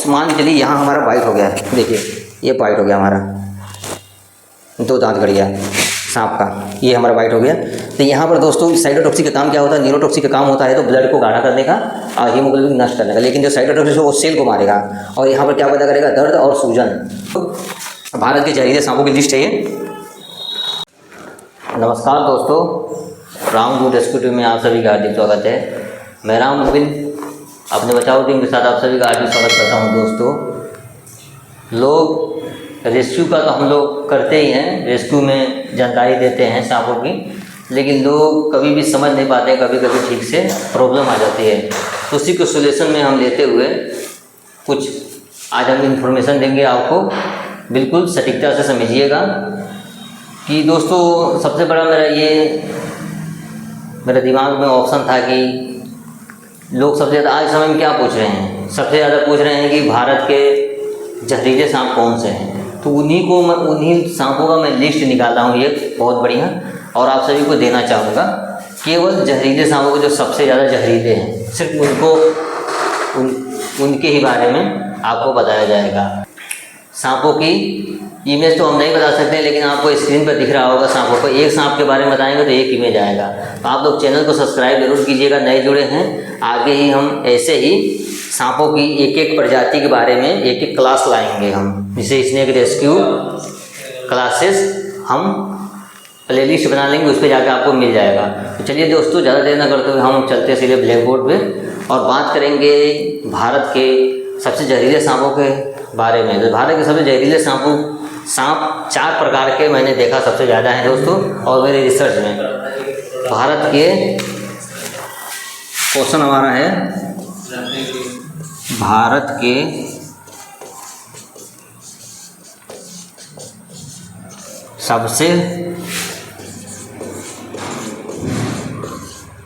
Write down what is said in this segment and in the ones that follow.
मान के चलिए यहाँ हमारा वाइट हो गया है, देखिए ये वाइट हो गया हमारा, 2 दांत गड़ गया सांप का, ये हमारा वाइट हो गया। तो यहाँ पर दोस्तों साइटोटॉक्सिक का काम क्या होता है, न्यूरोटॉक्सिक का काम होता है तो ब्लड को गाढ़ा करने का और हीमोग्लोबिन नष्ट करने का, लेकिन जो साइटोटॉक्सिक है वो सेल को मारेगा और यहाँ पर क्या पैदा करेगा, दर्द और सूजन। भारत के जहरीले सांपों की लिस्ट है ये। नमस्कार दोस्तों, राम गुड रेस्क्यू में आप सभी का हार्दिक स्वागत है। मैं राम मुबिन अपने बचाव टीम के साथ आप सभी का हार्दिक स्वागत करता हूं। दोस्तों, लोग रेस्क्यू का तो हम लोग करते ही हैं, रेस्क्यू में जानकारी देते हैं सांपों की, लेकिन लोग कभी भी समझ नहीं पाते, कभी कभी ठीक से प्रॉब्लम आ जाती है। तो उसी को सोल्यूशन में हम लेते हुए कुछ आज हम इन्फॉर्मेशन देंगे आपको, बिल्कुल सटीकता से समझिएगा। कि दोस्तों सबसे बड़ा मेरा दिमाग में ऑप्शन था कि लोग सबसे ज़्यादा आज समय में क्या पूछ रहे हैं, सबसे ज़्यादा पूछ रहे हैं कि भारत के जहरीले सांप कौन से हैं। तो उन्हीं सांपों का मैं लिस्ट निकाला हूँ एक बहुत बढ़िया, और आप सभी को देना चाहूँगा। केवल जहरीले सांपों को जो सबसे ज़्यादा जहरीले हैं, सिर्फ उनके ही बारे में आपको बताया जाएगा। सांपों की इमेज तो हम नहीं बता सकते, लेकिन आपको स्क्रीन पर दिख रहा होगा सांपों को। एक सांप के बारे में बताएंगे तो एक इमेज आएगा। तो आप लोग चैनल को सब्सक्राइब जरूर कीजिएगा, नए जुड़े हैं। आगे ही हम ऐसे ही सांपों की एक एक प्रजाति के बारे में एक एक क्लास लाएंगे हम, जिसे स्नेक रेस्क्यू क्लासेस हम प्लेलिस्ट बना लेंगे, उस पर जाकर आपको मिल जाएगा। तो चलिए दोस्तों, ज़्यादा देर न करते हुए हम चलते सीधे ब्लैक बोर्ड पर और बात करेंगे भारत के सबसे जहरीले सांपों के बारे में। तो भारत के सबसे जहरीले सांप 4 प्रकार के मैंने देखा सबसे ज़्यादा हैं दोस्तों, और मेरे रिसर्च में भारत के क्वेश्चन हमारा है, भारत के सबसे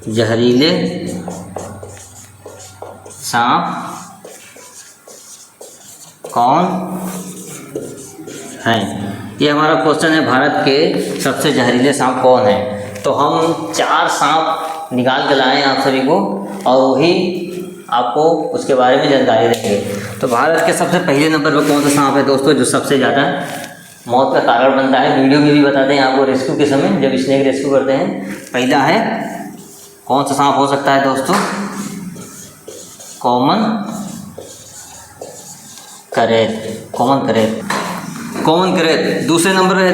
जहरीले सांप कौन हैं? ये हमारा क्वेश्चन है, भारत के सबसे जहरीले सांप कौन हैं। तो हम 4 सांप निकाल के लाए आप सभी को, और वही आपको उसके बारे में जानकारी देंगे। तो भारत के सबसे पहले नंबर पर कौन सा सांप है दोस्तों, जो सबसे ज़्यादा मौत का कारण बनता है? वीडियो में भी बताते हैं आपको रेस्क्यू के समय, जब स्नेक रेस्क्यू करते हैं। पहला है, कौन सा सांप हो सकता है दोस्तों? कॉमन करेत। दूसरे नंबर पे है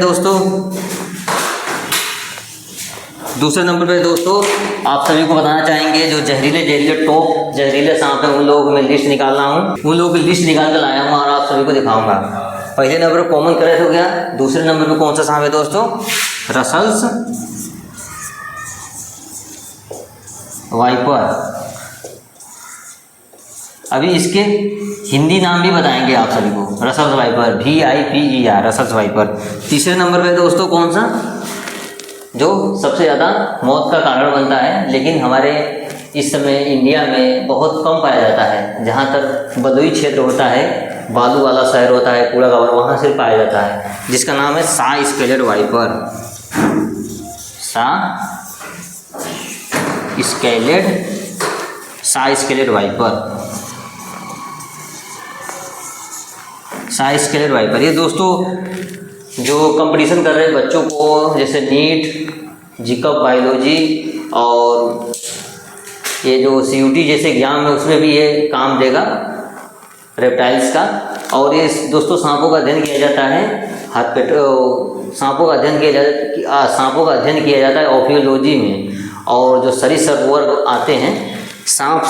दोस्तों, आप सभी को बताना चाहेंगे जो जहरीले टॉप जहरीले सांप हैं, उन लोगों को मैं लिस्ट निकाल रहा हूँ, उन लोगों की लिस्ट निकाल कर लाया हूँ और आप सभी को दिखाऊंगा। पहले नंबर पर कॉमन करेट हो गया। दूसरे नंबर पर कौन सा सांप है दोस्तों? Russell's wiper. अभी इसके हिंदी नाम भी बताएंगे आप सभी को, Russell's wiper, VIPER, Russell's wiper. तीसरे नंबर पे दोस्तों कौन सा, जो सबसे ज़्यादा मौत का कारण बनता है, लेकिन हमारे इस समय इंडिया में बहुत कम पाया जाता है। जहाँ तक बलुई क्षेत्र होता है, बालू वाला शहर होता है, कूड़ा कवर, वहाँ से पाया जाता है, जिसका नाम है सा स्केलेड वाइपर। ये दोस्तों जो कंपटीशन कर रहे बच्चों को, जैसे नीट, जीकअप बायोलॉजी और ये जो CUT जैसे एग्जाम है, उसमें भी ये काम देगा रेप्टाइल्स का। और ये दोस्तों सांपों का अध्ययन किया जाता है, सांपों का अध्ययन किया जाता है ऑफियोलॉजी में। और जो सरीसृप वर्ग आते हैं, सांप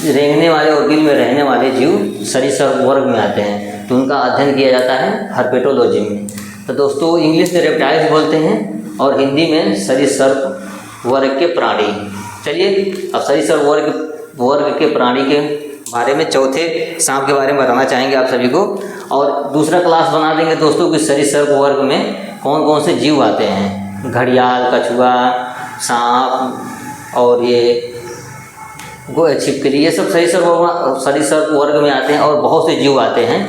रेंगने वाले और बिल में रहने वाले जीव सरीसृप वर्ग में आते हैं, तो उनका अध्ययन किया जाता है हर्पेटोलॉजी में। तो दोस्तों इंग्लिश में रेप्टाइल्स बोलते हैं और हिंदी में सरीसृप वर्ग के प्राणी। चलिए अब सरीसृप वर्ग के प्राणी के बारे में, चौथे सांप के बारे में बताना चाहेंगे आप सभी को। और दूसरा क्लास बना देंगे दोस्तों कि सरीसृप वर्ग में कौन कौन से जीव आते हैं। घड़ियाल, कछुआ, सांप और ये छिपकली, ये सब सरीसृप वर्ग में आते हैं, और बहुत से जीव आते हैं।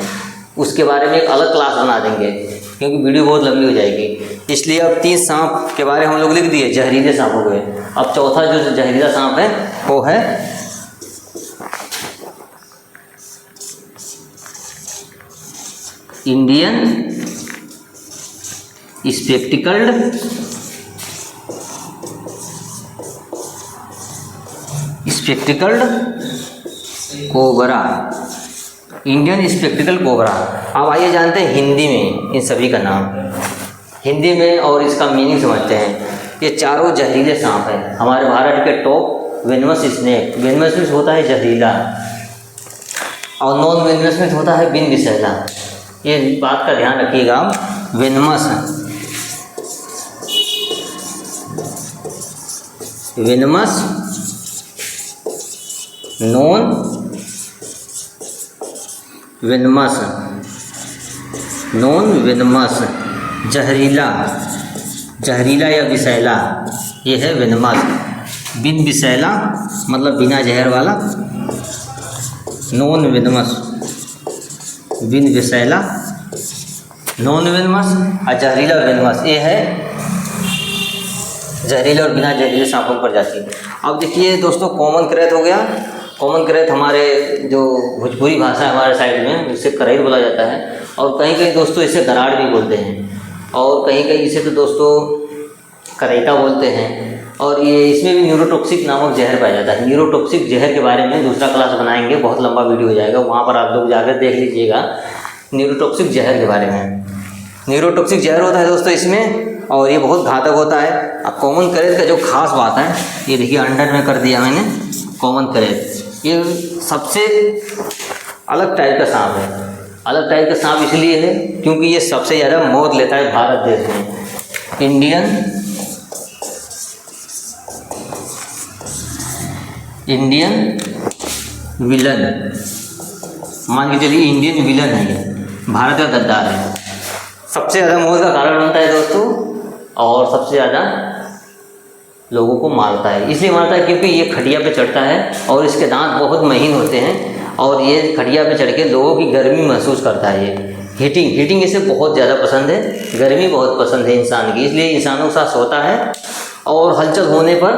उसके बारे में एक अलग क्लास बना देंगे, क्योंकि वीडियो बहुत लंबी हो जाएगी। इसलिए अब 3 सांप के बारे में हम लोग लिख दिए, जहरीले सांपों के। अब चौथा जो जहरीला सांप है वो है Indian spectacled cobra, Indian spectacled cobra. अब आइए जानते हैं हिंदी में इन सभी का नाम, हिंदी में, और इसका मीनिंग समझते हैं। ये चारों जहरीले सांप हैं हमारे भारत के टॉप वेनमस स्नेक। वेनमस में होता है जहरीला और नॉन वेनमस में होता है बिन विषैला। ये बात का ध्यान रखिएगा। वेनमस नॉन वेनमस, जहरीला या विषैला, ये है वेनमस। बिन विषैला मतलब बिना जहर वाला, नॉन वेनमस बिन विषैला, नॉन वेनमस और जहरीला वेनमस, ये है जहरीले और बिना जहरीले सांपों पर जाती है। अब देखिए दोस्तों, कॉमन करेत हो गया। कॉमन करेत हमारे जो भोजपुरी भाषा है हमारे साइड में, इसे करैत बोला जाता है, और कहीं कहीं दोस्तों इसे गराड़ भी बोलते हैं, और कहीं कहीं इसे तो दोस्तों करैता बोलते हैं। और ये इसमें भी न्यूरोटॉक्सिक नामक जहर पाया जाता है। न्यूरोटॉक्सिक जहर के बारे में दूसरा क्लास बनाएंगे, बहुत लंबा वीडियो हो जाएगा, वहाँ पर आप लोग जाकर देख लीजिएगा न्यूरोटॉक्सिक जहर के बारे में। न्यूरोटॉक्सिक जहर होता है दोस्तों इसमें, और ये बहुत घातक होता है। अब कॉमन करेत का जो खास बात है, ये देखिए अंडर में कर दिया मैंने कॉमन करेत। ये सबसे अलग टाइप का सांप है। अलग टाइप का सांप इसलिए है क्योंकि ये सबसे ज़्यादा मौत लेता है भारत देश में। इंडियन विलन, मान के चलिए इंडियन विलन है ये, भारत का गद्दार है। सबसे ज़्यादा मौत का कारण बनता है दोस्तों, और सबसे ज़्यादा लोगों को मारता है। इसलिए मारता है क्योंकि ये खटिया पे चढ़ता है और इसके दांत बहुत महीन होते हैं, और ये खटिया पे चढ़ के लोगों की गर्मी महसूस करता है। ये हीटिंग इसे बहुत ज़्यादा पसंद है, गर्मी बहुत पसंद है इंसान की, इसलिए इंसानों के साथ सोता है और हलचल होने पर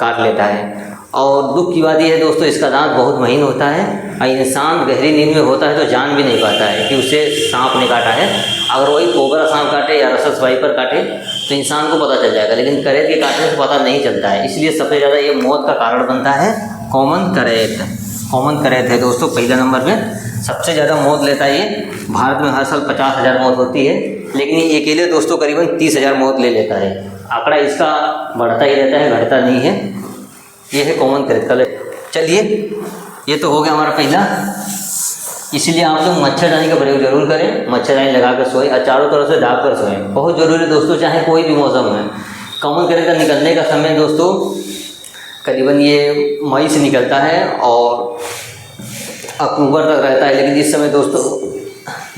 काट लेता है। और दुख की बात यह है दोस्तों, इसका दांत बहुत महीन होता है, और इंसान गहरी नींद में होता है तो जान भी नहीं पाता है कि उसे सांप ने काटा है। अगर वही कोबरा सांप काटे या रसस वाइपर काटे तो इंसान को पता चल जाएगा, लेकिन करेत के काटने से पता नहीं चलता है। इसलिए सबसे ज़्यादा ये मौत का कारण बनता है कॉमन करेत है दोस्तों। पहले नंबर पर सबसे ज़्यादा मौत लेता है ये। भारत में हर साल 50,000 मौत होती है, लेकिन ये अकेले दोस्तों करीबन 30,000 मौत ले लेता है। आंकड़ा इसका बढ़ता ही रहता है, घटता नहीं है। ये है कॉमन करेत का। चलिए, ये तो हो गया हमारा पहला। इसीलिए आप लोग मच्छरदानी का प्रयोग जरूर करें, मच्छरदानी लगा कर सोएं और चारों तरफ से ढाँप कर सोएं, बहुत ज़रूरी है दोस्तों, चाहे कोई भी मौसम है। कॉमन करेत का निकलने का समय दोस्तों करीबन ये मई से निकलता है और अक्टूबर तक रहता है, लेकिन इस समय दोस्तों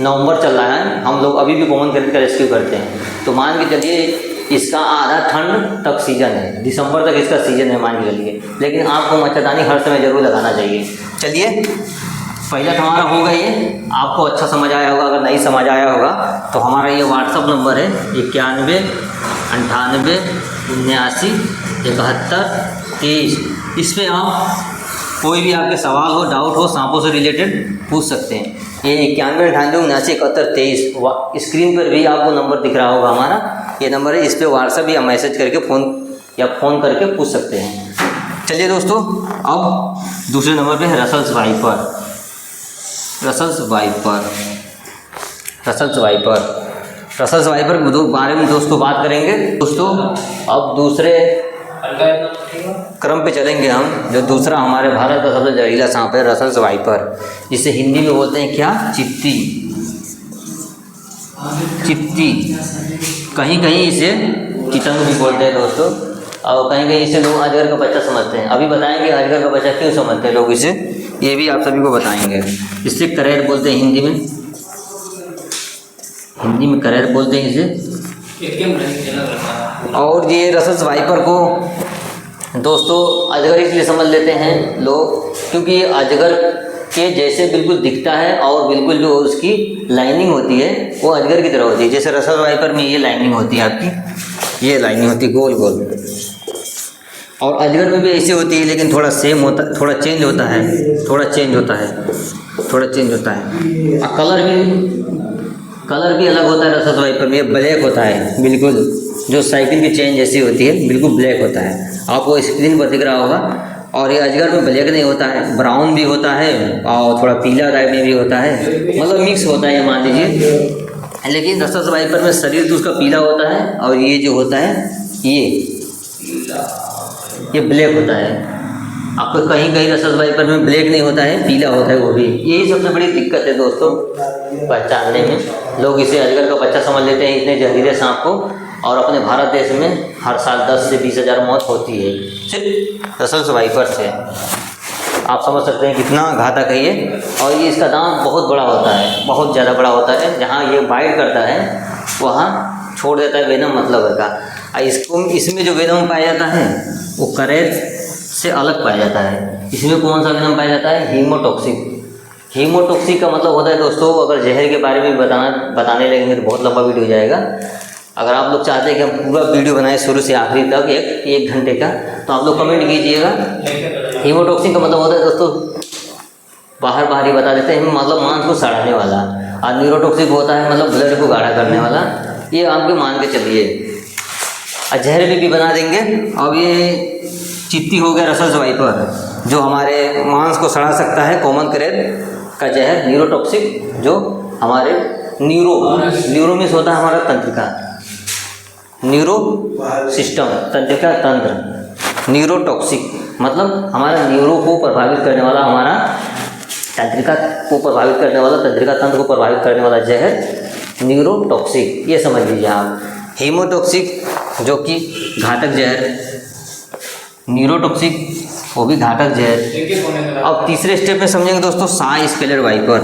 नवंबर चल रहा है, हम लोग अभी भी कॉमन करेत का रेस्क्यू करते हैं। तो मान के चलिए इसका आधा ठंड तक सीजन है, दिसंबर तक इसका सीजन है मान के चलिए, लेकिन आपको मच्छरदानी हर समय ज़रूर लगाना चाहिए। चलिए, पहला हमारा होगा ये, आपको अच्छा समझ आया होगा। अगर नहीं समझ आया होगा तो हमारा ये व्हाट्सअप नंबर है 91 98 79 71 23। इस पर आप कोई भी आपके सवाल हो, डाउट हो, सांपों से रिलेटेड पूछ सकते हैं। ये 91 98 79 71 23 स्क्रीन पर भी आपको नंबर दिख रहा होगा हमारा, ये नंबर है। इस पर व्हाट्सअप या मैसेज करके फ़ोन करके पूछ सकते हैं। चलिए दोस्तों, अब दूसरे नंबर पे है रसल्स वाइपर के बारे में दोस्तों बात करेंगे। दोस्तों अब दूसरे क्रम पे चलेंगे हम। जो दूसरा हमारे भारत का सबसे जहरीला सांप है रसल्स वाइपर, जिसे हिंदी में बोलते हैं क्या, चित्ती। कहीं कहीं इसे चितंग भी बोलते हैं दोस्तों, और कहीं कहीं इसे लोग अजगर का बच्चा समझते हैं। अभी बताएंगे अजगर का बच्चा क्यों समझते हैं लोग इसे, ये भी आप सभी को बताएंगे। इसे करैत बोलते हैं हिंदी में करैत बोलते हैं इसे। और ये रसल्स वाइपर को दोस्तों अजगर इसलिए समझ लेते हैं लोग क्योंकि अजगर के जैसे बिल्कुल दिखता है, और बिल्कुल जो उसकी लाइनिंग होती है वो अजगर की तरह होती है। जैसे रसल्स वाइपर में ये लाइनिंग होती है आपकी, ये लाइनिंग होती है गोल गोल, और अजगर में भी ऐसी होती है, लेकिन थोड़ा सेम होता, थोड़ा चेंज होता है और कलर भी कलर भी अलग होता है रसस वाइपर में, ब्लैक होता है बिल्कुल, जो साइकिल की चेन जैसी होती है बिल्कुल ब्लैक होता है, आपको स्क्रीन पर दिख रहा होगा। और ये अजगर में ब्लैक नहीं होता है, ब्राउन भी होता है और थोड़ा पीला टाइप में भी होता है, मतलब मिक्स होता है ये मान लीजिए। लेकिन रसस वाइपर में शरीर तो उसका पीला होता है और ये जो होता है ये ब्लैक होता है। आपको कहीं कहीं रसस वाइपर में ब्लैक नहीं होता है, पीला होता है वो भी। यही सबसे बड़ी दिक्कत है दोस्तों पहचानने में। लोग इसे अजगर का बच्चा समझ लेते हैं इतने जहरीले सांप को, और अपने भारत देश में हर साल 10 से 20 हज़ार मौत होती है सिर्फ रसस वाइपर से। आप समझ सकते हैं कितना घातक है ये। और ये इसका दांत बहुत बड़ा होता है, बहुत ज़्यादा बड़ा होता है। जहाँ ये बाइट करता है वहाँ छोड़ देता है वेनम मतलब का। इसमें जो वेनम पाया जाता है वो करेज से अलग पाया जाता है। इसमें कौन सा वेनम पाया जाता है? हीमोटॉक्सिक। हीमोटॉक्सिक का मतलब होता है दोस्तों, अगर जहर के बारे में बताने लगेंगे तो बहुत लंबा वीडियो हो जाएगा। अगर आप लोग चाहते हैं कि हम पूरा वीडियो बनाएं शुरू से आखिरी तक एक घंटे का, तो आप लोग कमेंट कीजिएगा। हीमोटॉक्सिक का मतलब होता है दोस्तों, बाहर ही बता देते हैं, मतलब मांस को सड़ाने वाला। और न्यूरोटॉक्सिक होता है मतलब ब्लड को गाढ़ा करने वाला। ये आपके मान के चलिए, और जहर भी बना देंगे। अब ये चित्ती हो गया रसस वाइपर, जो हमारे मांस को सड़ा सकता है। कॉमन करेड का जहर न्यूरोटॉक्सिक, जो हमारे न्यूरो में होता है हमारा तंत्रिका, न्यूरो सिस्टम, तंत्रिका तंत्र। न्यूरोटॉक्सिक मतलब हमारा न्यूरो को प्रभावित करने वाला, हमारा तंत्रिका को प्रभावित करने वाला, तंत्रिका तंत्र को प्रभावित करने वाला जहर न्यूरोटॉक्सिक, ये समझ लीजिए आप। हीमोटॉक्सिक जो कि घातक जहर, न्यूरोटॉक्सिक वो भी घातक जहर। अब तीसरे स्टेप में समझेंगे दोस्तों साई स्केलर वाइपर।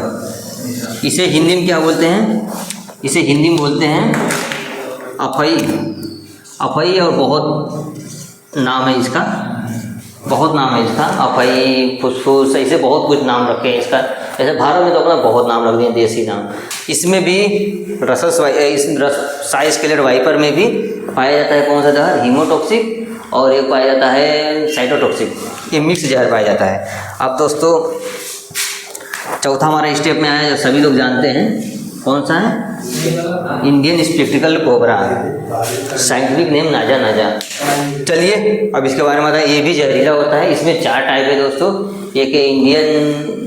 इसे हिंदी में क्या बोलते हैं? इसे हिंदी में बोलते हैं अफई। अफई और बहुत नाम है इसका, बहुत नाम है इसका। अफई, फुसफुस, ऐसे बहुत कुछ नाम रखे हैं इसका। ऐसे भारत में तो अपना बहुत नाम रख दिए देसी नाम। इसमें भी साई स्केलर वाइपर में भी पाया जाता है कौन सा जहर? हीमोटॉक्सिक, और एक पाया जाता है साइटोटॉक्सिक। ये मिक्स जहर पाया जाता है। अब दोस्तों चौथा हमारा स्टेप में आया जो सभी लोग जानते हैं, कौन सा है? Indian spectacled cobra, scientific name नाजा। चलिए अब इसके बारे में बताएं। ये भी जहरीला होता है। इसमें 4 टाइप है दोस्तों।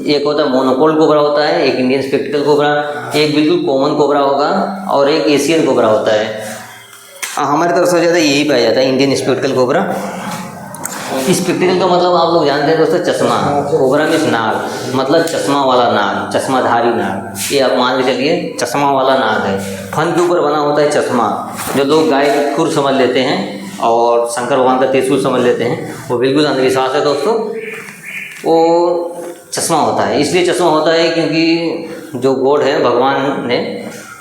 एक होता है मोनोपोल कोबरा होता है, एक इंडियन स्पेक्टिकल कोबरा, एक बिल्कुल कॉमन कोबरा होगा, और एक एशियन कोबरा होता है। हमारी तरफ से ज़्यादा यही पाया जाता है, इंडियन स्पेक्टिकल कोबरा। स्पेक्टिकल का मतलब आप लोग जानते हैं दोस्तों, चश्मा। कोबरा मीन्स नाग, मतलब चश्मा वाला नाग, चश्माधारी नाग। ये आप मान के चलिए चश्मा वाला नाग है। फन के ऊपर बना होता है चश्मा, जो लोग गाय का खुर समझ लेते हैं और शंकर भगवान का त्रिशूल समझ लेते हैं, वो बिल्कुल अंधविश्वास है दोस्तों। वो चश्मा होता है, इसलिए चश्मा होता है क्योंकि जो गॉड है, भगवान ने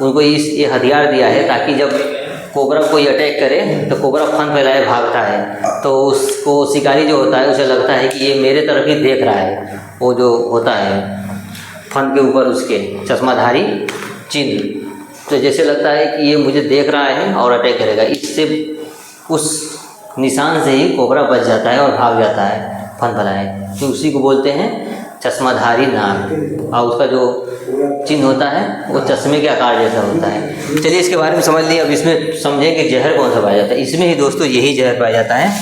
उनको ये हथियार दिया है ताकि जब कोबरा कोई अटैक करे तो कोबरा फन फैलाए भागता है, तो उसको शिकारी जो होता है उसे लगता है कि ये मेरे तरफ ही देख रहा है। वो जो होता है फन के ऊपर उसके चश्माधारी चिन्ह, तो जैसे लगता है कि ये मुझे देख रहा है और अटैक करेगा। इससे उस निशान से ही कोबरा बच जाता है और भाग जाता है फन फैलाए, तो उसी को बोलते हैं चश्माधारी नाग। और उसका जो चिन्ह होता है वो चश्मे के आकार जैसा होता है। चलिए इसके बारे में समझ लिए। अब इसमें समझें कि जहर कौन सा पाया जाता है। इसमें ही दोस्तों यही जहर पाया जाता है,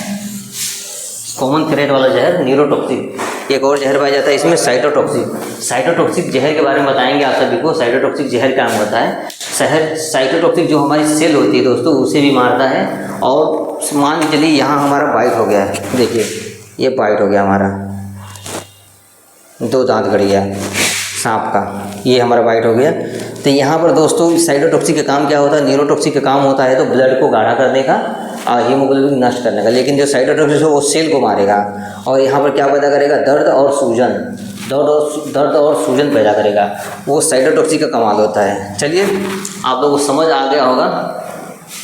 कॉमन थ्रेड वाला जहर न्यूरोटॉक्सिक। एक और जहर पाया जाता है इसमें साइटोटॉक्सिक। साइटोटॉक्सिक जहर के बारे में बताएंगे आप सभी को। साइटोटॉक्सिक जहर क्या होता है? साइटोटॉक्सिक जो हमारी सेल होती है दोस्तों, उसे भी मारता है। और मान के चलिए यहाँ हमारा बाइट हो गया है, देखिए ये बाइट हो गया हमारा, 2 दांत गड़ गया सांप का, ये हमारा बाइट हो गया। तो यहाँ पर दोस्तों साइटोटॉक्सिक का काम क्या होता है? न्यूरोटॉक्सिक का काम होता है तो ब्लड को गाढ़ा करने का और हीमोग्लोबिन नष्ट करने का। लेकिन जो साइटोटॉक्सिक है वो सेल को मारेगा और यहाँ पर क्या पैदा करेगा? दर्द और सूजन पैदा करेगा। वो साइटोटॉक्सिक का कमाल होता है। चलिए आप लोगों को समझ आ गया होगा।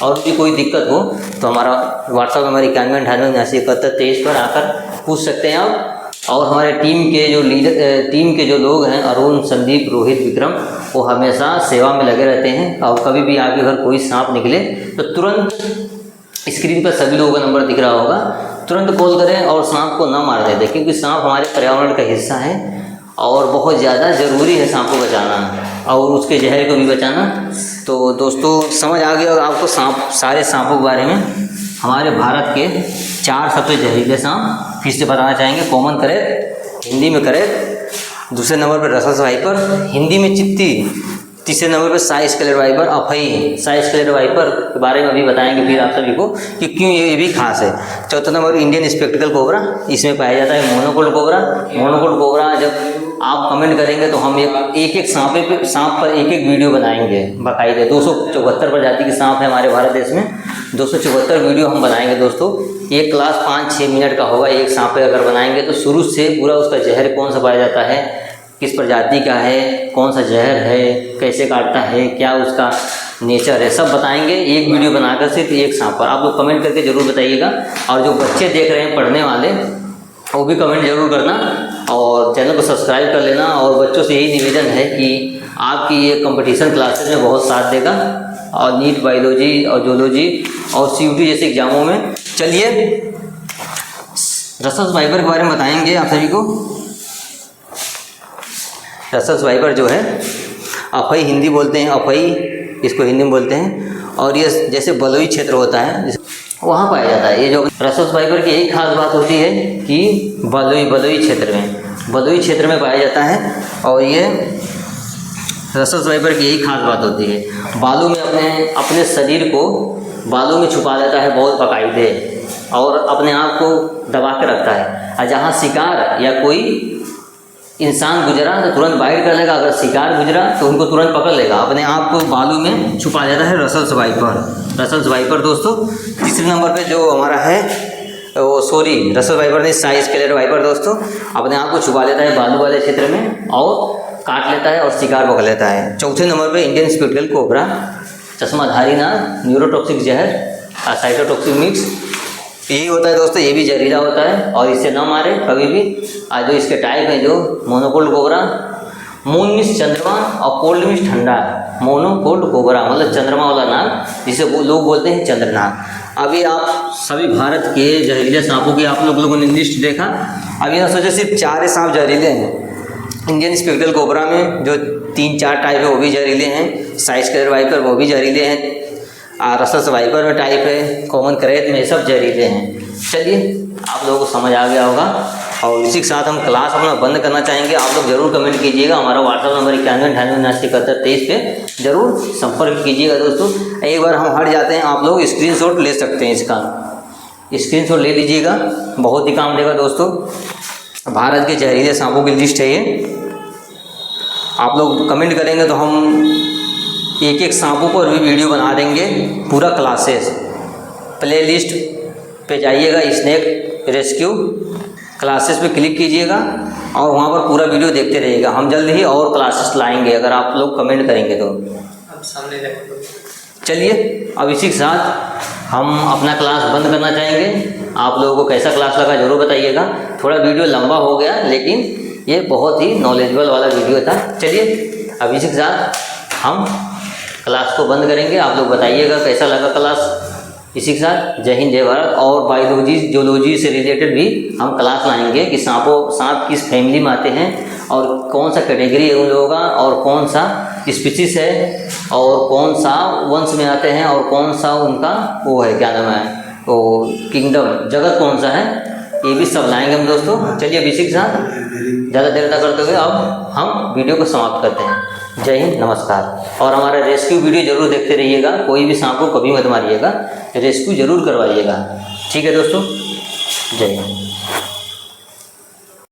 और भी कोई दिक्कत हो तो हमारा व्हाट्सएप नंबर 9198 पर आकर पूछ सकते हैं आप। और हमारे टीम के जो लोग हैं, अरुण, संदीप, रोहित, विक्रम, वो हमेशा सेवा में लगे रहते हैं। और कभी भी आपके घर कोई सांप निकले तो तुरंत स्क्रीन पर सभी लोगों का नंबर दिख रहा होगा, तुरंत कॉल करें और सांप को न मार दें, क्योंकि सांप हमारे पर्यावरण का हिस्सा है और बहुत ज़्यादा ज़रूरी है सांप को बचाना और उसके जहर को भी बचाना। तो दोस्तों समझ आ गया होगा आपको सारे सांपों के बारे में। हमारे भारत के 4 सबसे जहरीले सांप फिर से बताना चाहेंगे। कॉमन करेक्ट, हिंदी में करेक्ट। दूसरे नंबर पर रसस वाइपर, हिंदी में चित्ती। तीसरे नंबर पर साई स्केलेट वाइपर, अफई। साई स्केलेट वाइपर के बारे में भी बताएंगे फिर आप सभी को कि क्यों ये भी खास है। चौथा नंबर इंडियन स्पेक्टिकल कोबरा, इसमें पाया जाता है मोनोकोल्ड कोबरा। मोनोकोल्ड कोबरा जब आप कमेंट करेंगे तो हम एक सांप पर एक वीडियो बनाएंगे बाकायदे। 274 प्रजाति के सांप है हमारे भारत देश में। 274 वीडियो हम बनाएंगे दोस्तों। एक क्लास 5-6 मिनट का होगा एक सांप पे अगर बनाएंगे तो शुरू से पूरा उसका जहर कौन सा पाया जाता है, किस प्रजाति का है, कौन सा जहर है, कैसे काटता है, क्या उसका नेचर है, सब बताएंगे एक वीडियो बनाकर सिर्फ एक सांप पर। आप लोग कमेंट करके ज़रूर बताइएगा। और जो बच्चे देख रहे हैं पढ़ने वाले वो भी कमेंट ज़रूर करना और चैनल को सब्सक्राइब कर लेना। और बच्चों से यही निवेदन है कि आपकी ये कंपटीशन क्लासेस में बहुत साथ देगा और नीट, बायोलॉजी और जूलॉजी और CUT जैसे एग्जामों में। चलिए रसस वाइपर के बारे में बताएंगे आप सभी को। रसस वाइपर जो है अफई हिंदी बोलते हैं, अफई इसको हिंदी में बोलते हैं। और ये जैसे बलुई क्षेत्र होता है वहाँ पाया जाता है। ये जो रसस वाइपर की यही खास बात होती है कि बलुई क्षेत्र में पाया जाता है। और ये रसस वाइपर की यही खास बात होती है, बालू में अपने शरीर को बालू में छुपा लेता है बहुत बाकायदे और अपने आप को दबा के रखता है। और जहाँ शिकार या कोई इंसान गुजरा तो तुरंत बाइट कर लेगा, अगर शिकार गुजरा तो उनको तुरंत पकड़ लेगा, अपने आप को बालू में छुपा लेता है रसस वाइपर दोस्तों। तीसरे नंबर पे जो हमारा है रसस वाइपर नहीं, साई स्केलेट वाइपर दोस्तों, अपने आप को छुपा लेता है बालू वाले क्षेत्र में और काट लेता है और शिकार पकड़ लेता है। चौथे नंबर पे इंडियन स्पेक्टिकल कोबरा, चश्माधारी नाग, न्यूरोटॉक्सिक जहर, साइटोटॉक्सिक मिक्स, यही होता है दोस्तों। ये भी जहरीला होता है और इससे न मारे कभी भी। आज जो इसके टाइप हैं जो मोनोकोल्ड कोबरा, मून मिस चंद्रमा और कोल्ड मिस ठंडा। मोनोकोल्ड कोबरा मतलब चंद्रमा वाला नाग, जिसे वो लोग बोलते हैं चंद्रनाग। अभी आप सभी भारत के जहरीले सांपों की आप लोगों ने लिस्ट देखा। अभी ना सोचे सिर्फ 4 सांप जहरीले हैं। इंडियन स्पेक्टिकल कोबरा में जो 3-4 टाइप है वो भी जहरीले हैं। साई स्केलेट वाइपर वो भी जहरीले हैं। रसस वाइपर में टाइप है, कॉमन करेट में, सब जहरीले हैं। चलिए आप लोगों को समझ आ गया होगा। और इसी के साथ हम क्लास अपना बंद करना चाहेंगे। आप लोग जरूर कमेंट कीजिएगा। हमारा व्हाट्सअप नंबर 9198797123 पे जरूर संपर्क कीजिएगा दोस्तों। एक बार हम हट जाते हैं, आप लोग स्क्रीनशॉट ले सकते हैं, इसका स्क्रीनशॉट ले लीजिएगा, बहुत ही काम देगा दोस्तों। भारत के जहरीले सांपों की लिस्ट है ये। आप लोग कमेंट करेंगे तो हम एक सांपों पर भी वीडियो बना देंगे, पूरा क्लासेस। प्लेलिस्ट पे जाइएगा, स्नेक रेस्क्यू क्लासेस पे क्लिक कीजिएगा और वहाँ पर पूरा वीडियो देखते रहिएगा। हम जल्द ही और क्लासेस लाएंगे अगर आप लोग कमेंट करेंगे तो। अब सामने चलिए अब इसी के साथ हम अपना क्लास बंद करना चाहेंगे। आप लोगों को कैसा क्लास लगा ज़रूर बताइएगा। थोड़ा वीडियो लंबा हो गया लेकिन ये बहुत ही नॉलेजेबल वाला वीडियो था। चलिए अब इसी के साथ हम क्लास को बंद करेंगे। आप लोग बताइएगा कैसा लगा क्लास। इसी के साथ जय हिंद, जय भारत। और बायोलॉजी, जूलॉजी से रिलेटेड भी हम क्लास लाएंगे कि सांप किस फैमिली में आते हैं और कौन सा कैटेगरी है उन लोगों का और कौन सा स्पीसीज है और कौन सा वंश में आते हैं और कौन सा उनका वो है, क्या नाम है, वो किंगडम, जगत कौन सा है, ये भी सब लाएंगे हम दोस्तों। चलिए अब इसी के साथ ज़्यादा देर ना करते हुए अब हम वीडियो को समाप्त करते हैं। जय हिंद, नमस्कार। और हमारा रेस्क्यू वीडियो जरूर देखते रहिएगा। कोई भी सांप को कभी मत मारिएगा, रेस्क्यू जरूर करवाइएगा। ठीक है दोस्तों, जय हिंद।